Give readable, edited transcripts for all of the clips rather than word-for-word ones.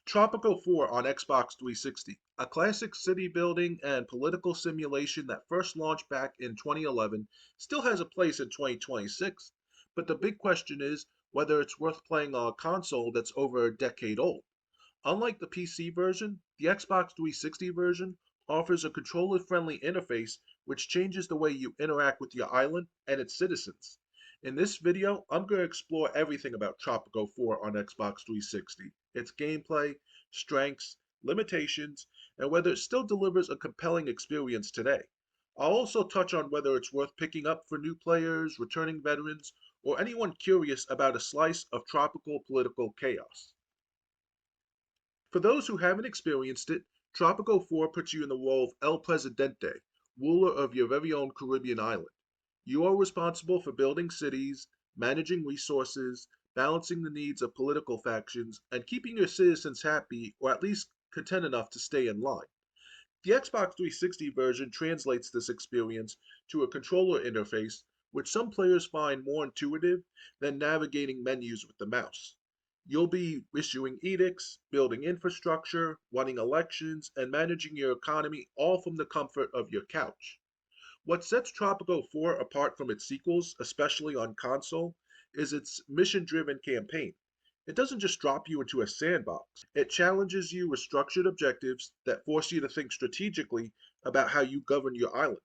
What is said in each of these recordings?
Tropico 4 on Xbox 360, a classic city building and political simulation that first launched back in 2011, still has a place in 2026, but the big question is whether it's worth playing on a console that's over a decade old. Unlike the PC version, the Xbox 360 version offers a controller-friendly interface which changes the way you interact with your island and its citizens. In this video, I'm going to explore everything about Tropico 4 on Xbox 360, its gameplay, strengths, limitations, and whether it still delivers a compelling experience today. I'll also touch on whether it's worth picking up for new players, returning veterans, or anyone curious about a slice of tropical political chaos. For those who haven't experienced it, Tropico 4 puts you in the role of El Presidente, ruler of your very own Caribbean island. You are responsible for building cities, managing resources, balancing the needs of political factions, and keeping your citizens happy or at least content enough to stay in line. The Xbox 360 version translates this experience to a controller interface, which some players find more intuitive than navigating menus with the mouse. You'll be issuing edicts, building infrastructure, running elections, and managing your economy all from the comfort of your couch. What sets Tropico 4 apart from its sequels, especially on console, is its mission driven campaign. It doesn't just drop you into a sandbox, it challenges you with structured objectives that force you to think strategically about how you govern your island.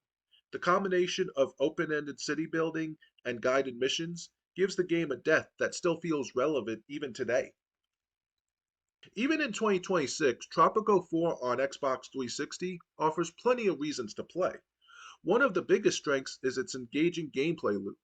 The combination of open ended city building and guided missions gives the game a depth that still feels relevant even today. Even in 2026, Tropico 4 on Xbox 360 offers plenty of reasons to play. One of the biggest strengths is its engaging gameplay loop.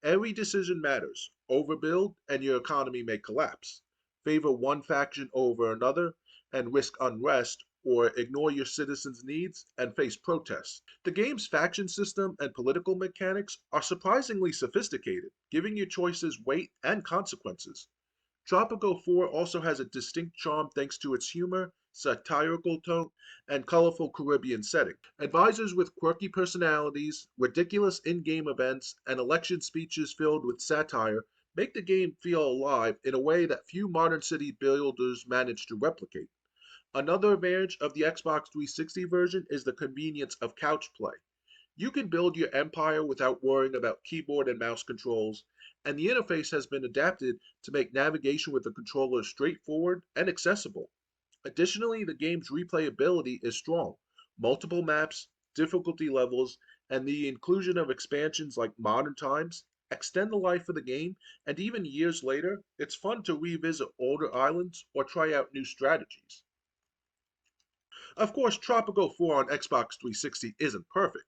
Every decision matters. Overbuild, and your economy may collapse. Favor one faction over another, and risk unrest, or ignore your citizens' needs and face protests. The game's faction system and political mechanics are surprisingly sophisticated, giving your choices weight and consequences. Tropico 4 also has a distinct charm thanks to its humor, satirical tone, and colorful Caribbean setting. Advisors with quirky personalities, ridiculous in game events, and election speeches filled with satire make the game feel alive in a way that few modern city builders manage to replicate. Another advantage of the Xbox 360 version is the convenience of couch play. You can build your empire without worrying about keyboard and mouse controls, and the interface has been adapted to make navigation with the controller straightforward and accessible. Additionally, the game's replayability is strong. Multiple maps, difficulty levels, and the inclusion of expansions like Modern Times extend the life of the game, and even years later, it's fun to revisit older islands or try out new strategies. Of course, Tropico 4 on Xbox 360 isn't perfect.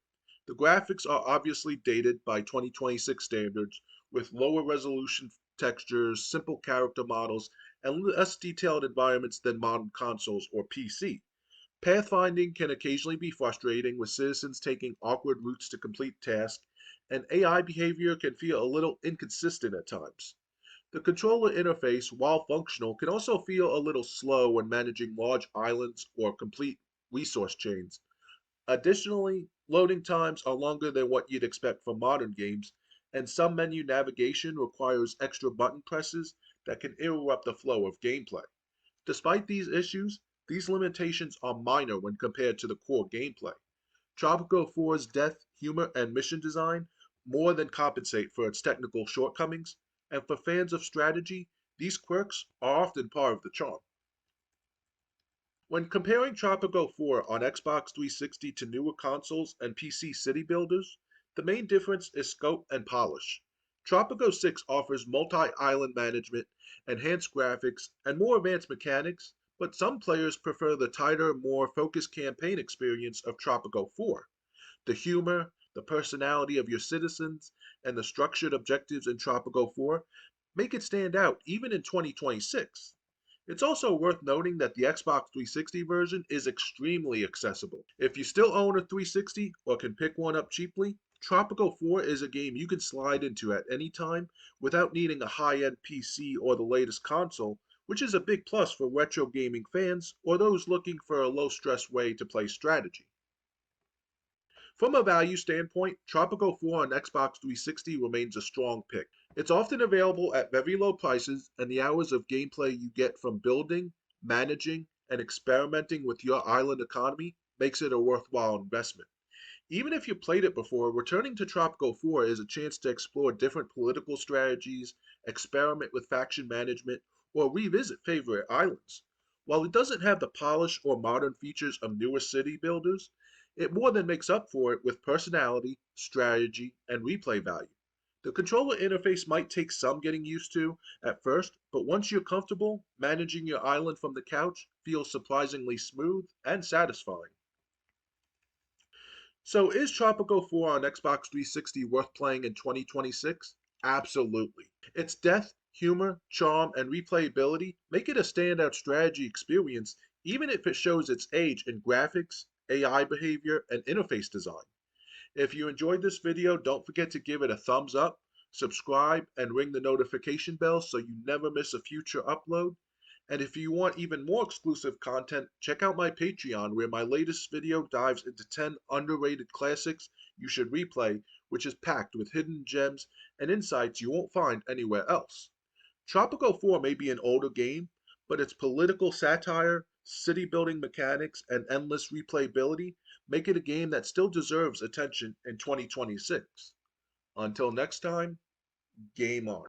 The graphics are obviously dated by 2026 standards, with lower resolution textures, simple character models, and less detailed environments than modern consoles or PC. Pathfinding can occasionally be frustrating, with citizens taking awkward routes to complete tasks, and AI behavior can feel a little inconsistent at times. The controller interface, while functional, can also feel a little slow when managing large islands or complete resource chains. Additionally, loading times are longer than what you'd expect from modern games, and some menu navigation requires extra button presses that can interrupt the flow of gameplay. Despite these issues, these limitations are minor when compared to the core gameplay. Tropico 4's depth, humor, and mission design more than compensate for its technical shortcomings, and for fans of strategy, these quirks are often part of the charm. When comparing Tropico 4 on Xbox 360 to newer consoles and PC city builders, the main difference is scope and polish. Tropico 6 offers multi-island management, enhanced graphics, and more advanced mechanics, but some players prefer the tighter, more focused campaign experience of Tropico 4. The humor, the personality of your citizens, and the structured objectives in Tropico 4 make it stand out even in 2026. It's also worth noting that the Xbox 360 version is extremely accessible. If you still own a 360 or can pick one up cheaply, Tropico 4 is a game you can slide into at any time without needing a high-end PC or the latest console, which is a big plus for retro gaming fans or those looking for a low-stress way to play strategy. From a value standpoint, Tropico 4 on Xbox 360 remains a strong pick. It's often available at very low prices, and the hours of gameplay you get from building, managing, and experimenting with your island economy makes it a worthwhile investment. Even if you played it before, returning to Tropico 4 is a chance to explore different political strategies, experiment with faction management, or revisit favorite islands. While it doesn't have the polish or modern features of newer city builders, it more than makes up for it with personality, strategy, and replay value. The controller interface might take some getting used to at first, but once you're comfortable, managing your island from the couch feels surprisingly smooth and satisfying. So is Tropico 4 on Xbox 360 worth playing in 2026? Absolutely. Its depth, humor, charm, and replayability make it a standout strategy experience even if it shows its age in graphics, AI behavior, and interface design. If you enjoyed this video, don't forget to give it a thumbs up, subscribe, and ring the notification bell so you never miss a future upload. And if you want even more exclusive content, check out my Patreon where my latest video dives into 10 underrated classics you should replay, which is packed with hidden gems and insights you won't find anywhere else. Tropico 4 may be an older game, but its political satire, city building mechanics, and endless replayability make it a game that still deserves attention in 2026. Until next time, game on.